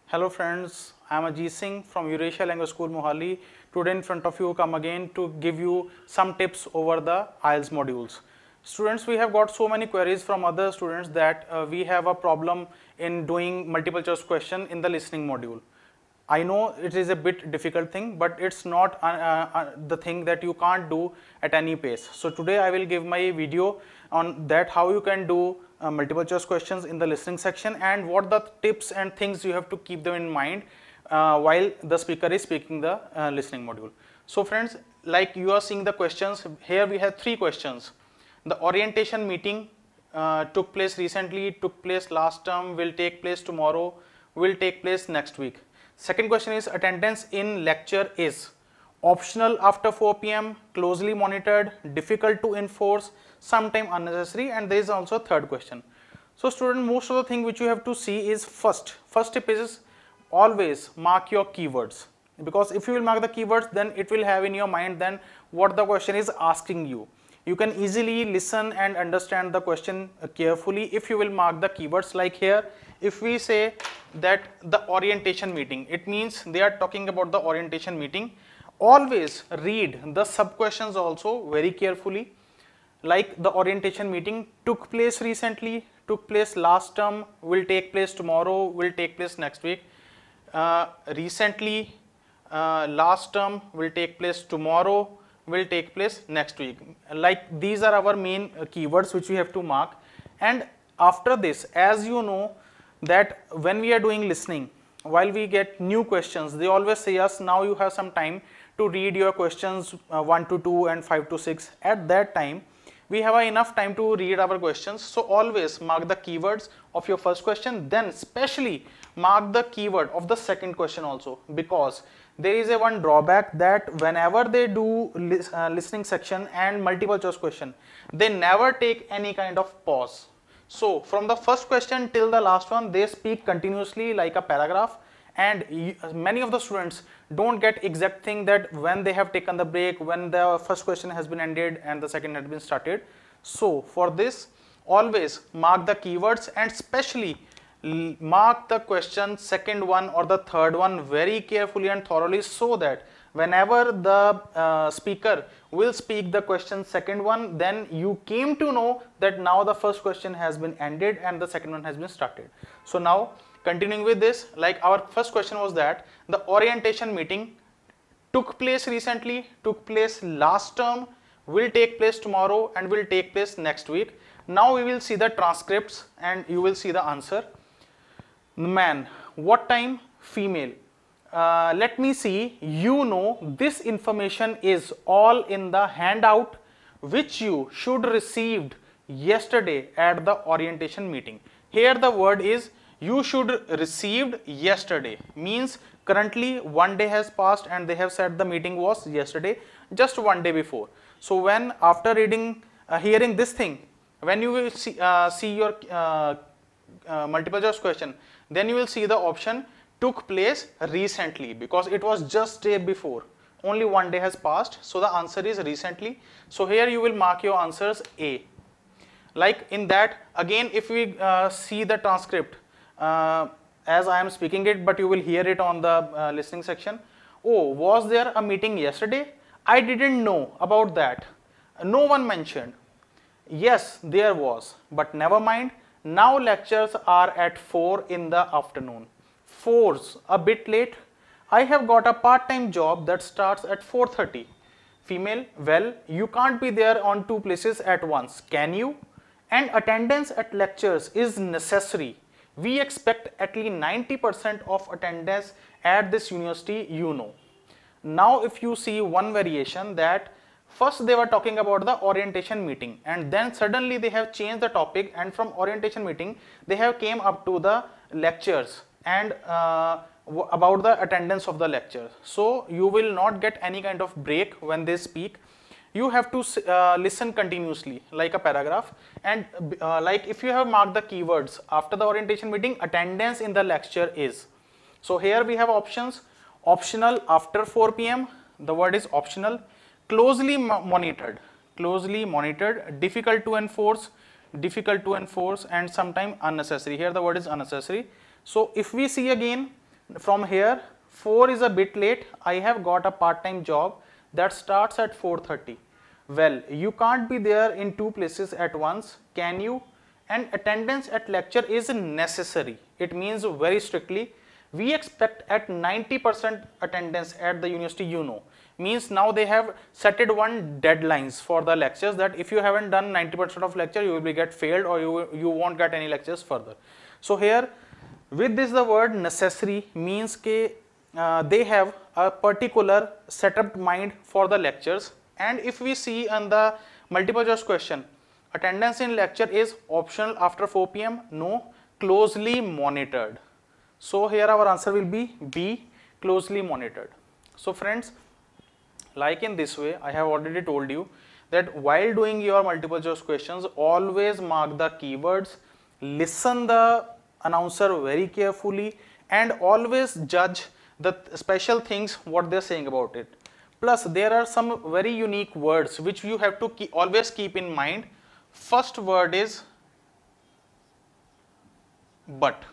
Hello friends, I am Ajit Singh from Eurasia Language School Mohali. Today in front of you come again to give you some tips over the IELTS modules. Students, we have got so many queries from other students that we have a problem in doing multiple choice question in the listening module. I know it is a bit difficult thing, but it's not the thing that you can't do at any pace. So today I will give my video on that how you can do multiple choice questions in the listening section and what the tips and things you have to keep them in mind while the speaker is speaking the listening module. So friends, like you are seeing the questions, here we have 3 questions. The orientation meeting took place recently, took place last term, will take place tomorrow, will take place next week. Second question is attendance in lecture is optional after 4 p.m, closely monitored, difficult to enforce, sometime unnecessary, and there is also a third question. So student, most of the thing which you have to see is first tip is always mark your keywords, because if you will mark the keywords, then it will have in your mind then what the question is asking you. You can easily listen and understand the question carefully if you will mark the keywords. Like here, if we say that the orientation meeting, it means they are talking about the orientation meeting. Always read the sub questions also very carefully. Like the orientation meeting took place recently, took place last term, will take place tomorrow, will take place next week. Recently, last term, will take place tomorrow, will take place next week. Like these are our main keywords which we have to mark. And after this, as you know that when we are doing listening, while we get new questions, they always say us, now you have some time to read your questions 1 to 2 and 5 to 6. At that time, we have enough time to read our questions. So always mark the keywords of your first question, then especially mark the keyword of the second question also, because there is a one drawback that whenever they do listening section and multiple choice question, they never take any kind of pause. So from the first question till the last one, they speak continuously like a paragraph, and many of the students don't get exact thing that when they have taken the break, when the first question has been ended and the second has been started. So for this, always mark the keywords and especially mark the question second one or the third one very carefully and thoroughly, so that whenever the speaker will speak the question second one, then you came to know that now the first question has been ended and the second one has been started. So now continuing with this, like our first question was that the orientation meeting took place recently, took place last term, will take place tomorrow, and will take place next week. Now we will see the transcripts and you will see the answer. Man, what time? Female. Let me see. You know, this information is all in the handout which you should received yesterday at the orientation meeting. Here the word is you should received yesterday, means currently 1 day has passed and they have said the meeting was yesterday, just 1 day before. So when after reading hearing this thing, when you will see your multiple choice question, then you will see the option took place recently, because it was just day before, only 1 day has passed, so the answer is recently. So here you will mark your answers A. Like in that, again if we see the transcript, as I am speaking it, but you will hear it on the listening section. Oh, was there a meeting yesterday? I didn't know about that. No one mentioned. Yes, there was, but never mind. Now lectures are at 4 in the afternoon. 4's a bit late. I have got a part-time job that starts at 4:30. Female, well, you can't be there on 2 places at once, can you? And attendance at lectures is necessary. We expect at least 90% of attendance at this university, you know. Now if you see one variation, that first they were talking about the orientation meeting and then suddenly they have changed the topic, and from orientation meeting they have came up to the lectures and about the attendance of the lecture. So you will not get any kind of break when they speak. You have to listen continuously like a paragraph, and like if you have marked the keywords after the orientation meeting, attendance in the lecture is. So here we have options. Optional after 4 p.m. the word is optional. Closely monitored, difficult to enforce, and sometimes unnecessary. Here the word is unnecessary. So if we see again, From here 4 is a bit late. I have got a part-time job that starts at 4:30. Well, you can't be there in two places at once, can you? And attendance at lecture is necessary. It means very strictly we expect at 90% attendance at the university, you know. Means now they have set one deadlines for the lectures, that if you haven't done 90% of lecture, you will be get failed, or you won't get any lectures further. So here with this, the word necessary means ke they have a particular setup mind for the lectures. And if we see on the multiple choice question, attendance in lecture is optional after 4 p.m. No, closely monitored. So here our answer will be B, closely monitored. So friends, like in this way, I have already told you that while doing your multiple choice questions, always mark the keywords, listen the announcer very carefully, and always judge the special things what they are saying about it. Plus there are some very unique words which you have to always keep in mind. First word is but,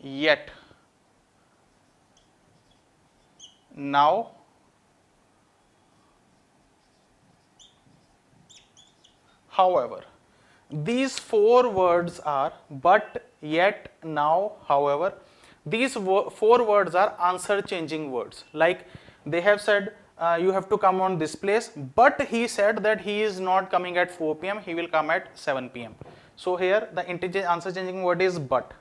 yet, now, however. These four words are but, yet, now, however. These four words are answer changing words. Like they have said you have to come on this place, but he said that he is not coming at 4 p.m. he will come at 7 p.m. So here the answer changing word is but.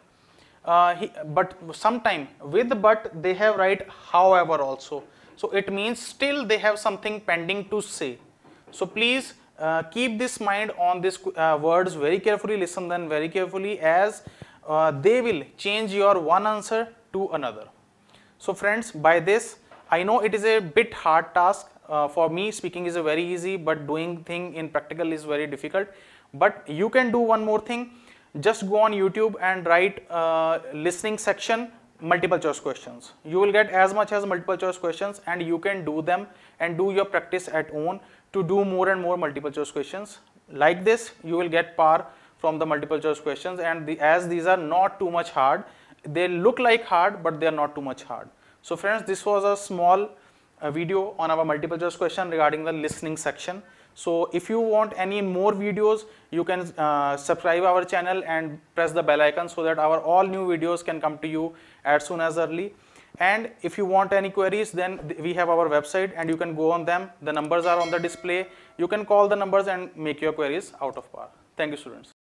But sometime with but they have write however also. So it means still they have something pending to say. So please keep this mind on these words very carefully, listen them very carefully, as they will change your one answer to another. So friends, by this I know it is a bit hard task. For me speaking is a very easy, but doing thing in practical is very difficult. But you can do one more thing. Just go on YouTube and write listening section multiple choice questions. You will get as much as multiple choice questions, and you can do them and do your practice at own to do more and more multiple choice questions. Like this you will get par from the multiple choice questions, and as these are not too much hard, they look like hard but they are not too much hard. So friends, this was a small video on our multiple choice question regarding the listening section. So if you want any more videos, you can subscribe our channel and press the bell icon so that our all new videos can come to you as soon as early. And if you want any queries, then we have our website and you can go on them. The numbers are on the display. You can call the numbers and make your queries out of par. Thank you, students.